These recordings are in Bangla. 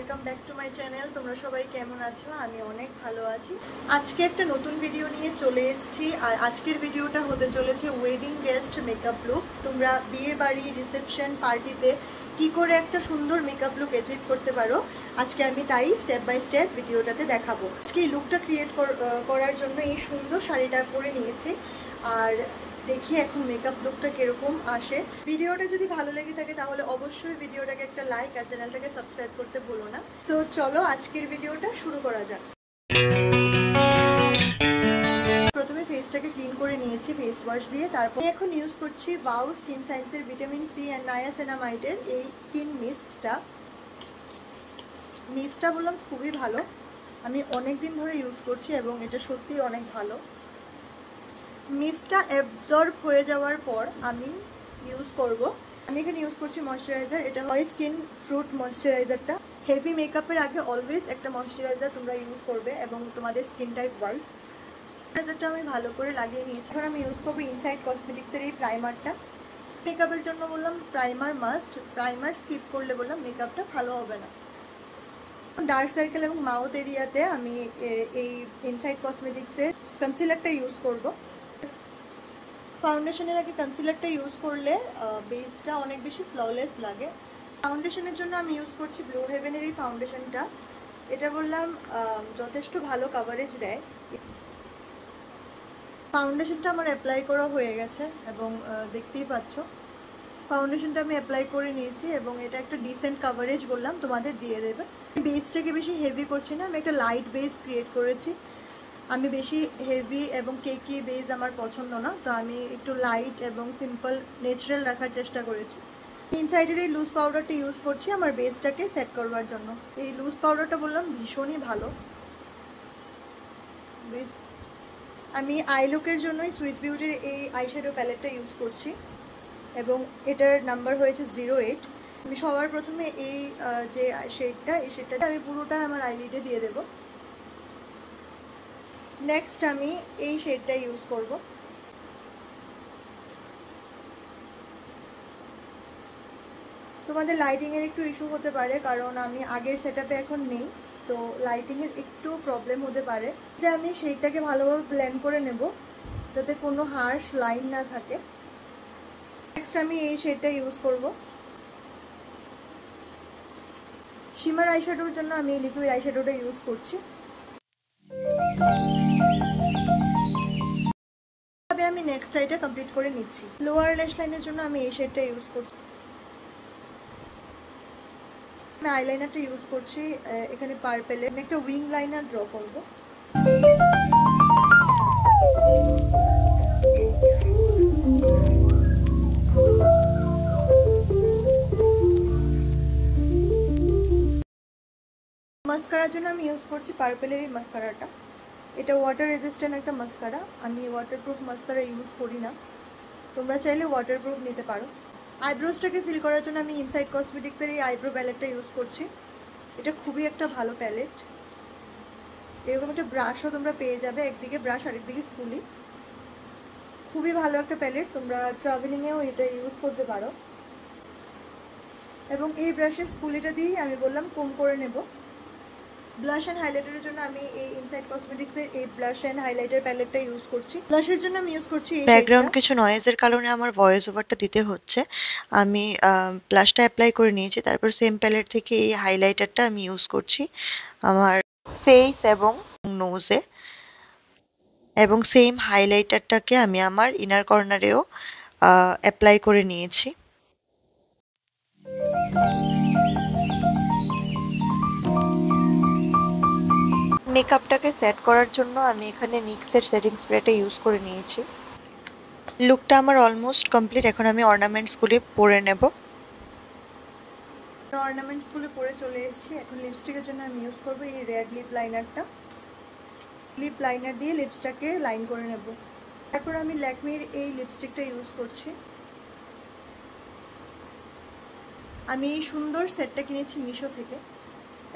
Welcome back to my channel. তোমরা সবাই কেমন আছো? আমি অনেক ভালো আছি। আজকে একটা নতুন ভিডিও নিয়ে চলে এসেছি, আর আজকের ভিডিওটা হতে চলেছে ওয়েডিং গেস্ট মেকআপ লুক। তোমরা বিয়ে বাড়ি, রিসেপশন, পার্টিতে কি করে একটা সুন্দর মেকআপ লুক অ্যাচিভ করতে পারো, আজকে আমি তাই স্টেপ বাই স্টেপ ভিডিওটাতে দেখাবো। আজকে এই লুকটা ক্রিয়েট করার জন্য এই সুন্দর শাড়িটা পরে নিয়েছি, আর দেখি এখন মেকআপ লুকটা কিরকম আসে। ভিডিওটা যদি ভালো লেগে থাকে তাহলে অবশ্যই ভিডিওটাকে একটা লাইক আর চ্যানেলটাকে সাবস্ক্রাইব করতে ভুলো না। তো চলো আজকের ভিডিওটা শুরু করা যাক। প্রথমে ফেসটাকে ক্লিন করে নিয়েছি ফেস ওয়াশ দিয়ে। তারপর এখন ইউজ করছি ওয়াও স্কিন সায়েন্সের ভিটামিন সি অ্যান্ড নায়াসিনামাইডের এই স্কিন মিস্টটা বললাম খুবই ভালো। আমি অনেক দিন ধরে ইউজ করছি এবং এটা সত্যি অনেক ভালো। মিস্টটা অ্যাবজর্ব হয়ে যাওয়ার পর আমি এখানে ইউজ করছি ময়শ্চারাইজার। এটা হয় স্কিন ফ্রুট ময়শ্চারাইজারটা। হেভি মেকআপের আগে অলওয়েজ একটা ময়শ্চারাইজার তোমরা ইউজ করবে এবং তোমাদের স্কিন টাইপ ওয়াইজ। ময়শ্চারাইজারটা আমি ভালো করে লাগিয়ে নিয়েছি। এখন আমি ইউজ করবো ইনসাইড কসমেটিক্সের এই প্রাইমারটা। মেকআপের জন্য বললাম প্রাইমার মাস্ট, প্রাইমার স্কিপ করলে বললাম মেকআপটা ভালো হবে না। ডার্ক সার্কেল এবং মাউথ এরিয়াতে আমি এই ইনসাইড কসমেটিক্সের কনসিলারটা ইউজ করব। ফাউন্ডেশনের আগে কনসিলারটা ইউজ করলে বেসটা অনেক বেশি ফ্ললেস লাগে। ফাউন্ডেশনের জন্য আমি ইউজ করছি ব্লু হেভেনের এই ফাউন্ডেশনটা। এটা বললাম যথেষ্ট ভালো কাভারেজ দেয়। ফাউন্ডেশনটা আমার অ্যাপ্লাই করা হয়ে গেছে এবং দেখতেই পাচ্ছ ফাউন্ডেশনটা আমি অ্যাপ্লাই করে নিয়েছি এবং এটা একটা ডিসেন্ট কাভারেজ বললাম তোমাদের দিয়ে দেবে। বেসটাকে বেশি হেভি করছি না, আমি একটা লাইট বেস ক্রিয়েট করেছি। আমি বেশি হেভি এবং কেকি বেস আমার পছন্দ না, তো আমি একটু লাইট এবং সিম্পল ন্যাচারাল রাখার চেষ্টা করেছি। ইনসাইডের এই লুজ পাউডারটা ইউজ করছি আমার বেসটাকে সেট করবার জন্য। এই লুজ পাউডারটা বললাম ভীষণই ভালো বেস। আমি আই লুকের জন্যই সুইস বিউটির এই আইশ্যাডো প্যালেটটা ইউজ করছি এবং এটার নাম্বার হয়েছে 08। আমি সবার প্রথমে এই যে শেডটা, এই শেডটাতে আমি পুরোটা আমার আইলিডে দিয়ে দেবো। নেক্সট আমি এই শেডটা ইউজ করব। তোমাদের লাইটিংয়ের একটু ইস্যু হতে পারে কারণ আমি আগের সেটআপে এখন নেই, তো লাইটিংয়ের একটু প্রবলেম হতে পারে। যে আমি শেডটাকে ভালোভাবে ব্লেন্ড করে নেব যাতে কোনো হার্শ লাইন না থাকে। নেক্সট আমি এই শেডটা ইউজ করব। শিমার আইশ্যাডোর জন্য আমি লিকুইড আইশ্যাডোটা ইউজ করছি। আমি নেক্সট আইটা কমপ্লিট করে নিচ্ছি। লোয়ার ল্যাশ লাইনের জন্য আমি এই শেডটা ইউজ করছি। আমি আইলাইনারটা ইউজ করছি এখানে পার্পেলে। আমি একটা উইং লাইনার ড্র করব। মাস্কারার জন্য আমি ইউজ করছি পার্পেলের এই মাস্কারাটা। এটা ওয়াটার রেজিস্ট্যান্ট একটা মাস্কারা। আমি ওয়াটারপ্রুফ মাস্কারা ইউজ করি না, তোমরা চাইলে ওয়াটারপ্রুফ নিতে পারো। আইব্রোজটাকে ফিল করার জন্য আমি ইনসাইড কসমেটিক্সের এই আইব্রো প্যালেটটা ইউজ করছি। এটা খুবই একটা ভালো প্যালেট। এরকম একটা ব্রাশও তোমরা পেয়ে যাবে, একদিকে ব্রাশ আরেকদিকে স্পুলি। খুবই ভালো একটা প্যালেট, তোমরা ট্রাভেলিংয়েও এটা ইউজ করতে পারো। এবং এই ব্রাশের স্পুলিটা দিয়েই আমি বললাম কম করে নেব। ব্লাশ অ্যান্ড হাইলাইটারের জন্য আমি এই ইনসাইড কসমেটিক্সের এই ব্লাশ অ্যান্ড হাইলাইটার প্যালেটটা ইউজ করছি। ব্লাশের জন্য আমি ইউজ করছি ব্যাকগ্রাউন্ড কিছু নয়েজের কারণে আমার ভয়েস ওভারটা দিতে হচ্ছে। আমি ব্লাশটা অ্যাপ্লাই করে নিয়েছি, তারপর সেম প্যালেট থেকে এই হাইলাইটারটা আমি ইউজ করছি আমার ফেস এবং নোজে, এবং সেম হাইলাইটারটাকে আমি আমার ইনার কর্নারেও অ্যাপ্লাই করে নিয়েছি। মেকআপটাকে সেট করার জন্য আমি এখানে নিক্সের সেটিং স্প্রেটা ইউজ করে নিয়েছি। লুকটা আমার অলমোস্ট কমপ্লিট। এখন আমি অর্নামেন্টসগুলি পরে নেব। অর্নামেন্টসগুলো পরে চলে এসেছি। এখন লিপস্টিকের জন্য আমি ইউজ করবো এই রেড লিপ লাইনারটা। লিপ লাইনার দিয়ে লিপসটাকে লাইন করে নেব। তারপর আমি ল্যাকমির এই লিপস্টিকটা ইউজ করছি। আমি এই সুন্দর সেটটা কিনেছি মিশো থেকে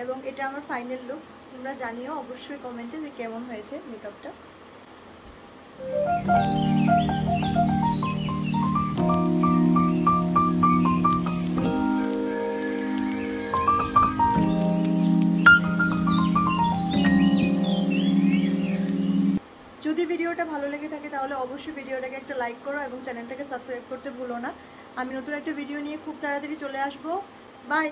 এবং এটা আমার ফাইনাল লুক। তোমরা জানিও অবশ্যই কমেন্টে যে কেমন হয়েছে মেকআপটা। ভিডিওটা ভালো লেগে থাকে তাহলে অবশ্যই ভিডিওটাকে একটা লাইক করো এবং চ্যানেলটাকে সাবস্ক্রাইব করতে ভুলো না। আমি নতুন একটা ভিডিও নিয়ে খুব তাড়াতাড়ি চলে আসবো। বাই।